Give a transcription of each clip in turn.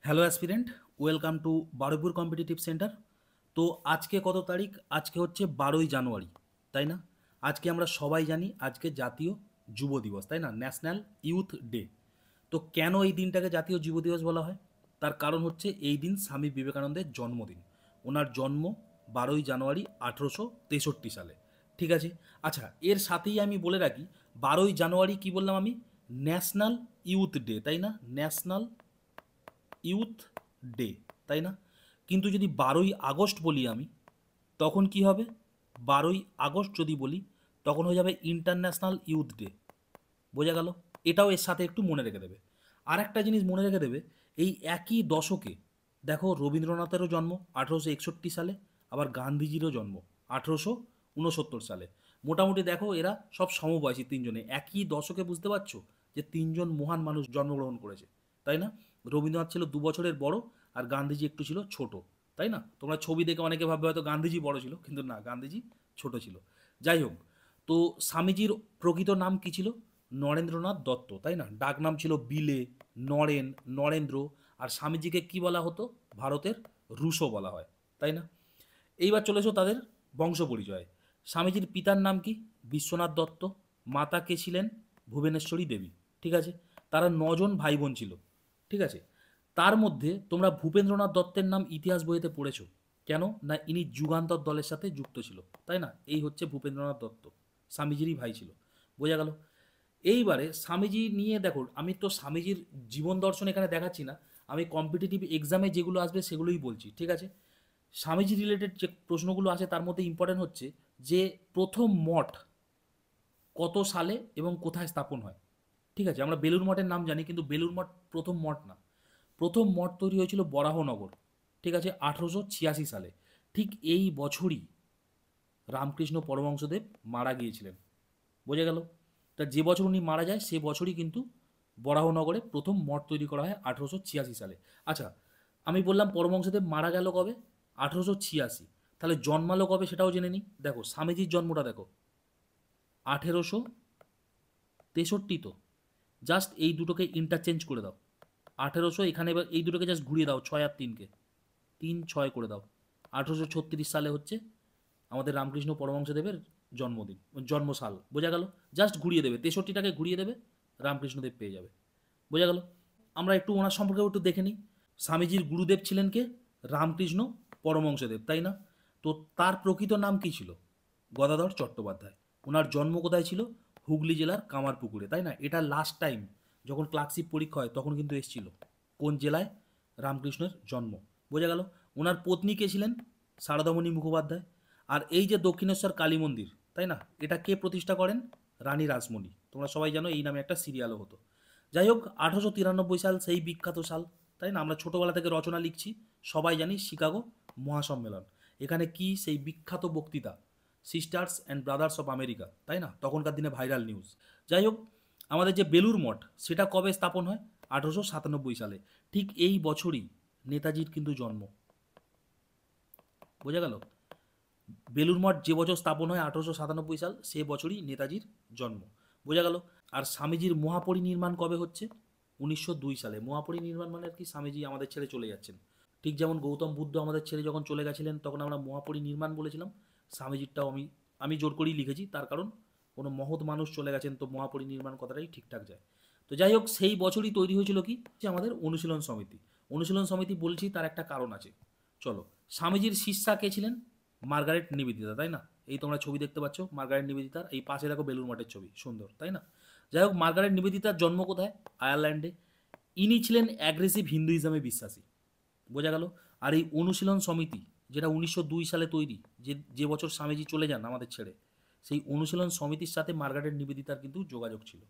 Hello aspirant, welcome to Baruipur competitive centre. তো আজকে কত তারিখ? আজকে হচ্ছে 12ই জানুয়ারি, তাই না? আজকে আমরা সবাই জানি আজকে জাতীয় যুব দিবস, তাই না? National youth day. তো কেন এই দিনটাকে জাতীয় যুব দিবস বলা হয়? তার কারণ হচ্ছে এই দিন স্বামী বিবেকানন্দের জন্মদিন। ওনার জন্ম 12ই জানুয়ারি 1863 সালে। ঠিক আছে। আচ্ছা, এর সাথেই আমি বলে রাখি, 12ই জানুয়ারি কি বললাম আমি? ন্যাশনাল ইউথ ডে, তাই না? ন্যাশনাল ইউথ ডে, তাই না? কিন্তু যদি 12ই আগস্ট বলি আমি, তখন কি হবে? 12ই আগস্ট যদি বলি, তখন হয়ে যাবে ইন্টারন্যাশনাল ইউথ ডে। বোঝা গেল? এটাও এর সাথে একটু মনে রেখে দেবে। আর একটা জিনিস মনে রেখে দেবে, এই একই দশকে দেখো রবীন্দ্রনাথেরও জন্ম 1861 সালে, আবার গান্ধীজিরও জন্ম 1869 সালে। মোটামুটি দেখো এরা সব সমবয়সী তিনজনে, একই দশকে। বুঝতে পারছো যে তিনজন মহান মানুষ জন্মগ্রহণ করেছে, তাই না? রবীন্দ্রনাথ ছিল 2 বছরের বড়, আর গান্ধীজি একটু ছিল ছোট, তাই না? তোমরা ছবি দেখে অনেকে ভাববে হয়তো গান্ধীজি বড় ছিল, কিন্তু না, গান্ধীজি ছোট ছিল। যাই হোক, তো স্বামীজির প্রকৃত নাম কি ছিল? নরেন্দ্রনাথ দত্ত, তাই না? ডাক নাম ছিল বিলে, নরেন, নরেন্দ্র। আর স্বামীজিকে কি বলা হতো? ভারতের রুশো বলা হয়, তাই না? এইবার চলে এসো তাদের বংশ পরিচয়। স্বামীজির পিতার নাম কি? বিশ্বনাথ দত্ত। মাতা কে ছিলেন? ভুবনেশ্বরী দেবী। ঠিক আছে। তারা 9 জন ভাই বোন ছিল। ঠিক আছে। তার মধ্যে তোমরা ভূপেন্দ্রনাথ দত্তের নাম ইতিহাস বইতে পড়েছো। কেন না? ইনি যুগান্তর দলের সাথে যুক্ত ছিল, তাই না? এই হচ্ছে ভূপেন্দ্রনাথ দত্ত, স্বামীজিরই ভাই ছিল। বোঝা গেল? এইবারে স্বামীজি নিয়ে দেখো, আমি তো স্বামীজির জীবন দর্শন এখানে দেখাচ্ছি না, আমি কম্পিটিটিভ এক্সামে যেগুলো আসবে সেগুলোই বলছি। ঠিক আছে। স্বামীজি রিলেটেড যে প্রশ্নগুলো আছে তার মধ্যে ইম্পর্টেন্ট হচ্ছে যে প্রথম মঠ কত সালে এবং কোথায় স্থাপন হয়। ঠিক আছে। আমরা বেলুর মঠের নাম জানি, কিন্তু বেলুর মঠ প্রথম মঠ না। প্রথম মঠ তৈরি হয়েছিল বরাহনগর। ঠিক আছে, 1886 সালে। ঠিক এই বছরই রামকৃষ্ণ পরমহংসদেব মারা গিয়েছিলেন। বোঝা গেল? তা যে বছর উনি মারা যায় সে বছরই কিন্তু বরাহনগরে প্রথম মঠ তৈরি করা হয় 1886 সালে। আচ্ছা, আমি বললাম পরমহংসদেব মারা গেল কবে? 1886। তাহলে জন্মালো কবে সেটাও জেনে নিই। দেখো স্বামীজির জন্মটা দেখো 1863। তো জাস্ট এই দুটোকে ইন্টারচেঞ্জ করে দাও। 1800, এখানে এবার এই দুটোকে জাস্ট ঘুরিয়ে দাও, 6 আর 3কে 3 6 করে দাও। 1836 সালে হচ্ছে আমাদের রামকৃষ্ণ পরমহংসদেবের জন্মদিন, জন্মসাল। বোঝা গেল? জাস্ট ঘুরিয়ে দেবে, 63টাকে ঘুরিয়ে দেবে, রামকৃষ্ণদেব পেয়ে যাবে। বোঝা গেল? আমরা একটু ওনার সম্পর্কে একটু দেখে নিই। স্বামীজির গুরুদেব ছিলেন কে? রামকৃষ্ণ পরমহংসদেব, তাই না? তো তার প্রকৃত নাম কি ছিল? গদাধর চট্টোপাধ্যায়। ওনার জন্ম কোথায় ছিল? হুগলি জেলার কামারপুকুরে, তাই না? এটা লাস্ট টাইম যখন ক্লার্কশিপ পরীক্ষা হয় তখন কিন্তু এসেছিল। কোন জেলায় রামকৃষ্ণের জন্ম। বোঝা গেল? ওনার পত্নী কে ছিলেন? সারদামণি মুখোপাধ্যায়। আর এই যে দক্ষিণেশ্বর কালী মন্দির, তাই না, এটা কে প্রতিষ্ঠা করেন? রানী রাসমণি। তোমরা সবাই জানো এই নামে একটা সিরিয়ালও হতো। যাই হোক, 1893 সাল সেই বিখ্যাত সাল, তাই না? আমরা ছোটোবেলা থেকে রচনা লিখছি, সবাই জানি শিকাগো মহাসম্মেলন। এখানে কি সেই বিখ্যাত বক্তৃতা, sisters and brothers of America, তাই না? তখনকার দিনে ভাইরাল নিউজ। যাই হোক, আমাদের যে বেলুর মঠ সেটা কবে স্থাপন হয়? 1897 সালে। ঠিক এই বছরই নেতাজির কিন্তু জন্ম। বোঝা গেল? বেলুর মঠ যে বছর স্থাপন হয় 1897 সাল, সে বছরই নেতাজির জন্ম। বোঝা গেল? আর স্বামীজির মহাপরিনির্মাণ কবে হচ্ছে? 1902 সালে। মহাপরিনির্মাণ মানে আর কি? স্বামীজি আমাদের ছেড়ে চলে যাচ্ছেন। ঠিক যেমন গৌতম বুদ্ধ আমাদের ছেড়ে যখন চলে গেছিলেন তখন আমরা মহাপরিনির্মাণ বলেছিলাম, স্বামীজিরটাও আমি আমি জোর করেই লিখেছি, তার কারণ কোনো মহৎ মানুষ চলে গেছেন তো মহাপরিনির্মাণ কথাটাই ঠিকঠাক যায়। তো যাই হোক, সেই বছরই তৈরি হয়েছিল কি? যে আমাদের অনুশীলন সমিতি। অনুশীলন সমিতি বলছি তার একটা কারণ আছে। চলো, স্বামীজির শিষ্যা কে ছিলেন? মার্গারেট নিবেদিতা, তাই না? এই তোমরা ছবি দেখতে পাচ্ছ মার্গারেট নিবেদিতার, এই পাশে দেখো বেলুর মঠের ছবি, সুন্দর, তাই না? যাই হোক, মার্গারেট নিবেদিতার জন্ম কোথায়? আয়ারল্যান্ডে। ইনি ছিলেন অ্যাগ্রেসিভ হিন্দুইজমে বিশ্বাসী। বোঝা গেল? আর এই অনুশীলন সমিতি যেটা 1902 সালে তৈরি, যে যে বছর স্বামীজি চলে যান আমাদের ছেড়ে, সেই অনুশীলন সমিতির সাথে মার্গারেট নিবেদিতার কিন্তু যোগাযোগ ছিল।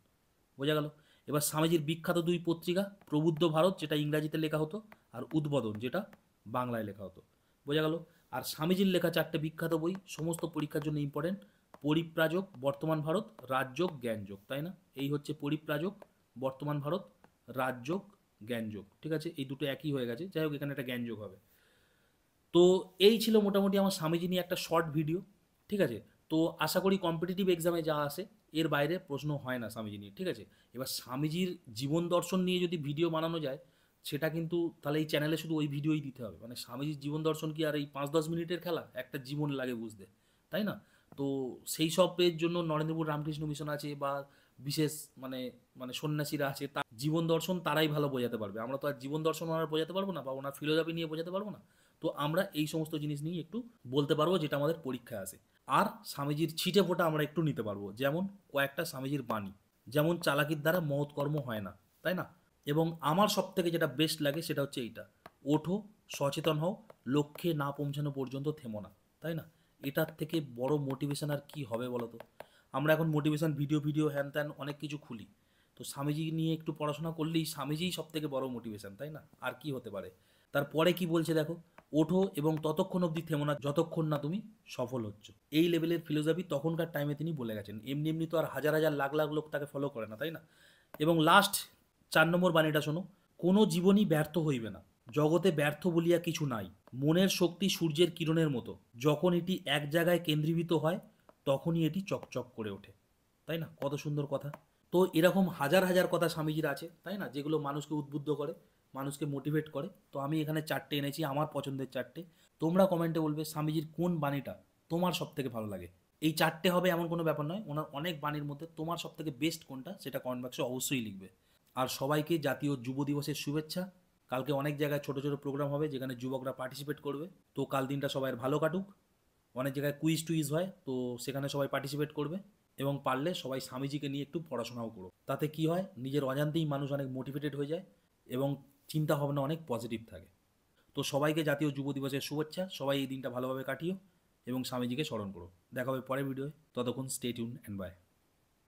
বোঝা গেল? এবার স্বামীজির বিখ্যাত 2 পত্রিকা, প্রবুদ্ধ ভারত যেটা ইংরাজিতে লেখা হতো, আর উদ্বোধন যেটা বাংলায় লেখা হতো। বোঝা গেল? আর স্বামীজির লেখা 4টে বিখ্যাত বই, সমস্ত পরীক্ষার জন্য ইম্পর্টেন্ট: পরিব্রাজক, বর্তমান ভারত, রাজযোগ, জ্ঞানযোগ, তাই না? এই হচ্ছে পরিব্রাজক, বর্তমান ভারত, রাজযোগ, জ্ঞানযোগ। ঠিক আছে, এই দুটো একই হয়ে গেছে। যাই হোক, এখানে একটা জ্ঞানযোগ হবে। তো এই ছিল মোটামুটি আমার স্বামীজি নিয়ে একটা শর্ট ভিডিও। ঠিক আছে। তো আশা করি কম্পিটিটিভ এক্সামে যা আসে এর বাইরে প্রশ্ন হয় না স্বামীজি নিয়ে। ঠিক আছে। এবার স্বামীজির জীবন দর্শন নিয়ে যদি ভিডিও বানানো যায়, সেটা কিন্তু তাহলে এই চ্যানেলে শুধু ওই ভিডিওই দিতে হবে। মানে স্বামীজির জীবন দর্শন কি আর এই ৫-১০ মিনিটের খেলা? একটা জীবন লাগে বুঝতে, তাই না? তো সেই সবের জন্য নরেন্দ্রপুর রামকৃষ্ণ মিশন আছে বা বিশেষ মানে মানে সন্ন্যাসীরা আছে, জীবন দর্শন তারাই ভালো বোঝাতে পারবে। আমরা তো আর জীবন দর্শন ওনার বোঝাতে পারবো না বা ওনার ফিলোজফি নিয়ে বোঝাতে পারবো না। তো আমরা এই সমস্ত জিনিস নিয়ে একটু বলতে পারবো যেটা আমাদের পরীক্ষায় আসে। আর স্বামীজির ছিটে ফোঁটা আমরা একটু নিতে পারবো। যেমন কয়েকটা স্বামীজির বাণী, যেমন চালাকির দ্বারা মহৎ কর্ম হয় না, তাই না? এবং আমার সবথেকে যেটা বেস্ট লাগে সেটা হচ্ছে এইটা, ওঠো, সচেতন হও, লক্ষ্যে না পৌঁছানো পর্যন্ত থেমো না, তাই না? এটার থেকে বড় মোটিভেশন আর কি হবে বলো তো? আমরা এখন মোটিভেশন ভিডিও হ্যান ত্যান অনেক কিছু খুলি, তো স্বামীজি নিয়ে একটু পড়াশোনা করলেই স্বামীজিই সব থেকে বড় মোটিভেশন, তাই না? আর কি হতে পারে? তারপরে কি বলছে দেখো, ওঠো এবং ততক্ষণ অবধি থেমো না যতক্ষণ না তুমি সফল হচ্ছ। এই লেভেলের ফিলোসফি তখনকার টাইমে তিনি বলে গেছেন। এমনি এমনি তো আর হাজার হাজার লাখ লাখ লোক তাকে ফলো করে না, তাই না? এবং লাস্ট ৪ নম্বর বাণীটা শোনো, কোনো জীবনই ব্যর্থ হইবে না, জগতে ব্যর্থ বলিয়া কিছু নাই, মনের শক্তি সূর্যের কিরণের মতো, যখন এটি এক জায়গায় কেন্দ্রীভূত হয় তখনই এটি চকচক করে ওঠে, তাই না? কত সুন্দর কথা। তো এরকম হাজার হাজার কথা স্বামীজির আছে, তাই না, যেগুলো মানুষকে উদ্বুদ্ধ করে, মানুষকে মোটিভেট করে। তো আমি এখানে 4টে এনেছি, আমার পছন্দের 4টে। তোমরা কমেন্টে বলবে স্বামীজির কোন বাণীটা তোমার সব থেকে ভালো লাগে। এই 4টে হবে এমন কোনো ব্যাপার নয়, ওনার অনেক বাণীর মধ্যে তোমার সব থেকে বেস্ট কোনটা সেটা কমেন্ট বক্সে অবশ্যই লিখবে। আর সবাইকে জাতীয় যুব দিবসের শুভেচ্ছা। কালকে অনেক জায়গায় ছোট ছোট প্রোগ্রাম হবে যেখানে যুবকরা পার্টিসিপেট করবে। তো কাল দিনটা সবাইয়ের ভালো কাটুক। অনেক জায়গায় কুইজ টুইজ হয়, তো সেখানে সবাই পার্টিসিপেট করবে। এবং পারলে সবাই স্বামীজিকে নিয়ে একটু পড়াশোনাও করো। তাতে কি হয়, নিজের অজান্তেই মানুষ অনেক মোটিভেটেড হয়ে যায় এবং চিন্তা ভাবনা অনেক পজিটিভ থাকে। তো সবাইকে জাতীয় যুব দিবসের শুভেচ্ছা। সবাই এই দিনটা ভালোভাবে কাটিও এবং স্বামীজিকে স্মরণ করো। দেখা হবে পরের ভিডিওয়। ততক্ষণ স্টে টিউন অ্যান্ড বাই।